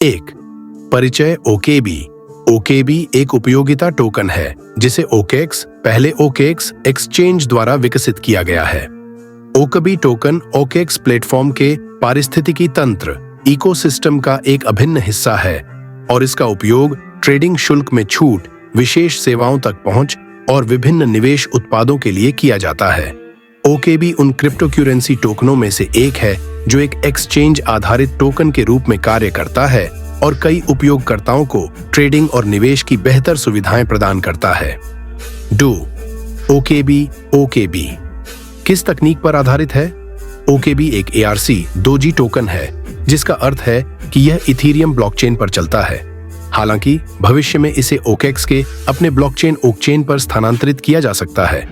एक, परिचय ओकेबी। ओकेबी एक उपयोगिता टोकन है जिसे ओकेएक्स, पहले ओकेएक्स एक्सचेंज द्वारा विकसित किया गया है। ओकेबी टोकन ओकेएक्स प्लेटफॉर्म के पारिस्थितिकी तंत्र इकोसिस्टम का एक अभिन्न हिस्सा है और इसका उपयोग ट्रेडिंग शुल्क में छूट, विशेष सेवाओं तक पहुंच और विभिन्न निवेश उत्पादों के लिए किया जाता है। ओकेबी उन क्रिप्टोकरेंसी टोकनों में से एक है जो एक एक्सचेंज आधारित टोकन के रूप में कार्य करता है और कई उपयोगकर्ताओं को ट्रेडिंग और निवेश की बेहतर सुविधाएं प्रदान करता है। ओकेबी किस तकनीक पर आधारित है? ओकेबी एक ERC-2G टोकन है जिसका अर्थ है कि यह इथीरियम ब्लॉकचेन पर चलता है। हालांकि भविष्य में इसे ओकेएक्स के अपने ब्लॉकचेन ओकचेन पर स्थानांतरित किया जा सकता है।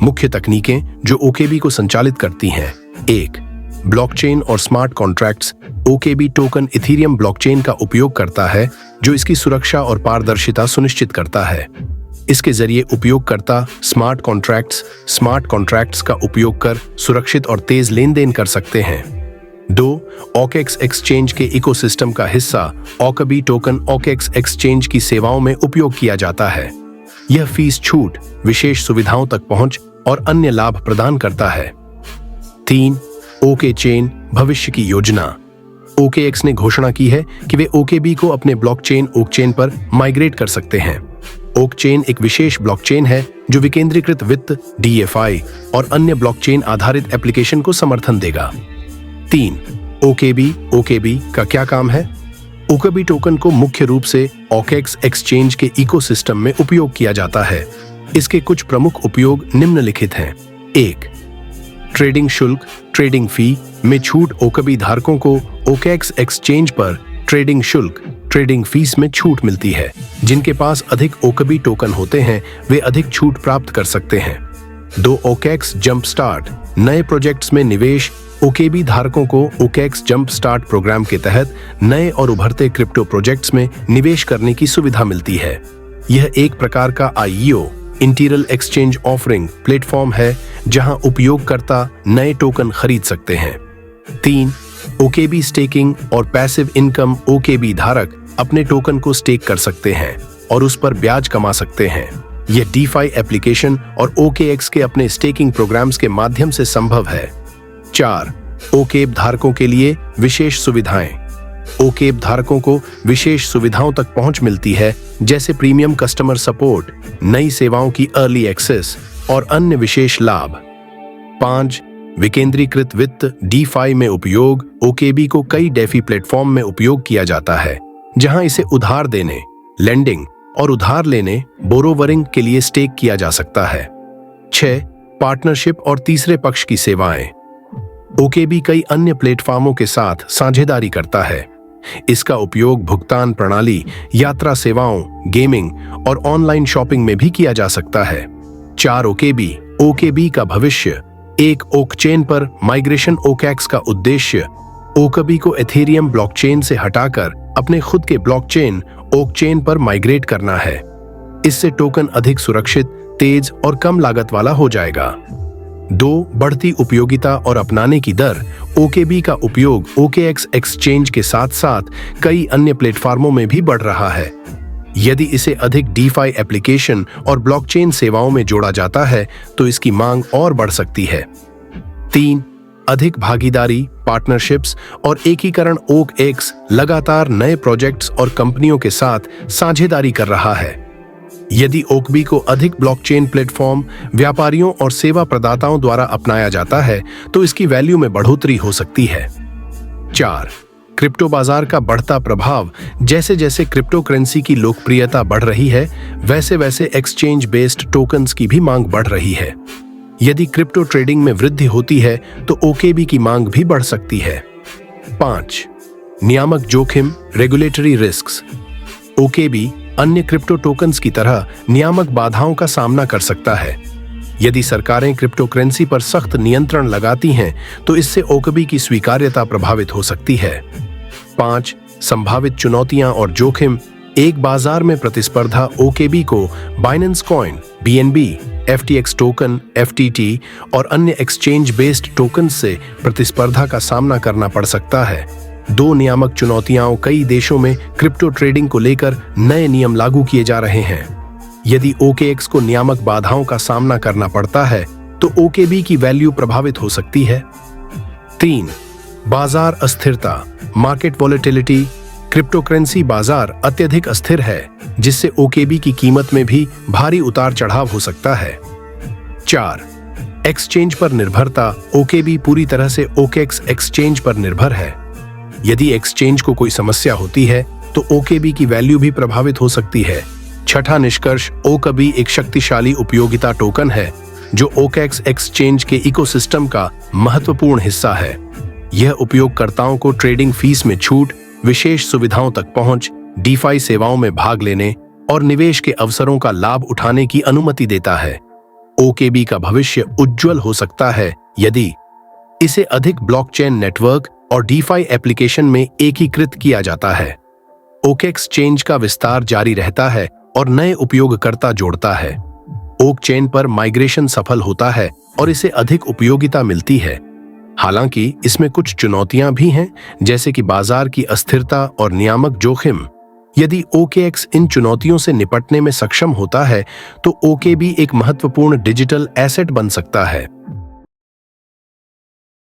मुख्य तकनीकें जो ओकेबी को संचालित करती हैं: एक, ब्लॉकचेन और smart contracts. OKB token Ethereum blockchain का उपयोग करता है जो इसकी सुरक्षा और पारदर्शिता सुनिश्चित करता है। इसके जरिए उपयोगकर्ता स्मार्ट कॉन्ट्रैक्ट्स का उपयोग कर सुरक्षित और तेज लेन देन कर सकते हैं। दो, ओकेएक्स एक्सचेंज के इकोसिस्टम का हिस्सा ओकेबी टोकन ओकेएक्स एक्सचेंज की सेवाओं में उपयोग किया जाता है। यह फीस छूट, विशेष सुविधाओं तक पहुंच और अन्य लाभ प्रदान करता है। तीन, ओके चेन भविष्य की योजना। ओकेएक्स ने घोषणा की है कि वे ओकेबी को अपने ब्लॉकचेन ओकचेन पर माइग्रेट कर सकते हैं। ओकचेन एक विशेष ब्लॉकचेन है जो विकेंद्रीकृत वित्त, DeFi और अन्य ब्लॉकचेन आधारित एप्लीकेशन को समर्थन देगा। तीन, ओकेबी का क्या काम है? ओकेबी टोकन को मुख्य रूप से ओकेएक्स एक्सचेंज के इकोसिस्टम में उपयोग किया जाता है। इसके कुछ प्रमुख उपयोग निम्नलिखित हैं। एक, ट्रेडिंग शुल्क ट्रेडिंग फी में छूट। ओकेबी धारकों को ओकेएक्स एक्सचेंज पर ट्रेडिंग शुल्क ट्रेडिंग फीस में छूट मिलती है। जिनके पास अधिक ओकेबी टोकन होते हैं वे अधिक छूट प्राप्त कर सकते हैं। दो, ओकेएक्स जंप स्टार्ट नए प्रोजेक्ट्स में निवेश। ओकेबी धारकों को ओकेएक्स जंप स्टार्ट प्रोग्राम के तहत नए और उभरते क्रिप्टो प्रोजेक्ट्स में निवेश करने की सुविधा मिलती है। यह एक प्रकार का IEO interior exchange offering platform है जहां उपयोगकर्ता नए टोकन खरीद सकते हैं। तीन, ओकेबी स्टेकिंग और पैसिव इनकम। ओकेबी धारक अपने टोकन को स्टेक कर सकते हैं और उस पर ब्याज कमा सकते हैं। यह DeFi एप्लीकेशन और ओकेएक्स के अपने स्टेकिंग प्रोग्राम्स के माध्यम से संभव है। चार, ओकेब धारकों के लिए विशेष सुविधाएं। ओकेब धारकों को विशेष सुविधाओं तक पहुंच मिलती है जैसे प्रीमियम कस्टमर सपोर्ट, नई सेवाओं की अर्ली एक्सेस और अन्य विशेष लाभ। पांच, विकेंद्रीकृत वित्त DeFi में उपयोग। ओकेबी को कई डेफी प्लेटफॉर्म में उपयोग किया जाता है जहां इसे उधार देने, लेंडिंग और उधार लेने बोरोवरिंग के लिए स्टेक किया जा सकता है। 6, पार्टनरशिप और तीसरे पक्ष की सेवाएं। ओकेबी कई अन्य प्लेटफॉर्मों के साथ साझेदारी करता है। इसका उपयोग भुगतान प्रणाली, यात्रा सेवाओं, गेमिंग और ऑनलाइन शॉपिंग में भी किया जा सकता है। 4, ओकेबी का भविष्य। एक ओकचेन पर माइग्रेशन। ओकेएक्स का उद्देश्य ओकेबी को एथेरियम ब्लॉकचेन से हटाकर अपने खुद के ब्लॉकचेन ओकचेन पर माइग्रेट करना है। इससे टोकन अधिक सुरक्षित, तेज और कम लागत वाला हो जाएगा। 2, बढ़ती उपयोगिता और अपनाने की दर। ओकेबी का उपयोग ओकेएक्स एक्सचेंज के साथ साथ कई अन्य प्लेटफॉर्मों में भी बढ़ रहा है। यदि इसे अधिक DeFi एप्लीकेशन और ब्लॉकचेन सेवाओं में जोड़ा जाता है तो इसकी मांग और बढ़ सकती है। 3, अधिक भागीदारी, पार्टनरशिप्स और एकीकरण। ओकेएक्स लगातार नए प्रोजेक्ट्स और कंपनियों के साथ साझेदारी कर रहा है। यदि ओकेबी को अधिक ब्लॉकचेन प्लेटफॉर्म, व्यापारियों और सेवा प्रदाताओं द्वारा अपनाया जाता है तो इसकी वैल्यू में बढ़ोतरी हो सकती है। 4, क्रिप्टो बाजार का बढ़ता प्रभाव। जैसे जैसे क्रिप्टो करेंसी की लोकप्रियता बढ़ रही है वैसे वैसे एक्सचेंज बेस्ड टोकन्स की भी मांग बढ़ रही है। यदि क्रिप्टो ट्रेडिंग में वृद्धि होती है तो ओकेबी की मांग भी बढ़ सकती है। 5, नियामक जोखिम, रेगुलेटरी रिस्क्स। ओकेबी अन्य क्रिप्टो टोकन्स की तरह नियामक बाधाओं का सामना कर सकता है। यदि सरकारें क्रिप्टो करेंसी पर सख्त नियंत्रण लगाती हैं तो इससे ओकेबी की स्वीकार्यता प्रभावित हो सकती है। 5, संभावित चुनौतियां और जोखिम। एक बाजार में प्रतिस्पर्धा। ओकेबी को Binance coin, BNB, FTX token, FTT और अन्य एक्सचेंज बेस्ड टोकन से प्रतिस्पर्धा का सामना करना पड़ सकता है। दो नियामक चुनौतियां कई देशों में क्रिप्टो ट्रेडिंग को लेकर नए नियम लागू किए जा रहे हैं। यदि OKX को नियामक बाधाओं का सामना करना पड़ता है तो OKB की वैल्यू प्रभावित हो सकती है। 3. बाजार अस्थिरता, मार्केट वॉलेटिलिटी। क्रिप्टोकरेंसी बाजार अत्यधिक अस्थिर है, जिससे OKB की कीमत में भी भारी उतार चढ़ाव हो सकता है। 4. एक्सचेंज पर निर्भरता। OKB पूरी तरह से OKX एक्सचेंज पर निर्भर है। यदि एक्सचेंज को कोई समस्या होती है तो OKB की वैल्यू भी प्रभावित हो सकती है। छठा निष्कर्ष, OKB एक शक्तिशाली उपयोगिता टोकन है जो OKX एक्सचेंज के इकोसिस्टम का महत्वपूर्ण हिस्सा है। यह उपयोगकर्ताओं को ट्रेडिंग फीस में छूट, विशेष सुविधाओं तक पहुंच, DeFi सेवाओं में भाग लेने और निवेश के अवसरों का लाभ उठाने की अनुमति देता है। OKB का भविष्य उज्जवल हो सकता है यदि इसे अधिक ब्लॉकचेन नेटवर्क और DeFi एप्लीकेशन में एकीकृत किया जाता है। OKX चेंज का विस्तार जारी रहता है और नए उपयोगकर्ता जोड़ता है। OK चेन पर माइग्रेशन सफल होता है और इसे अधिक उपयोगिता मिलती है। हालांकि इसमें कुछ चुनौतियां भी हैं, जैसे कि बाजार की अस्थिरता और नियामक जोखिम। यदि OKX इन चुनौतियों से निपटने में सक्षम होता है तो OKB एक महत्वपूर्ण डिजिटल एसेट बन सकता है।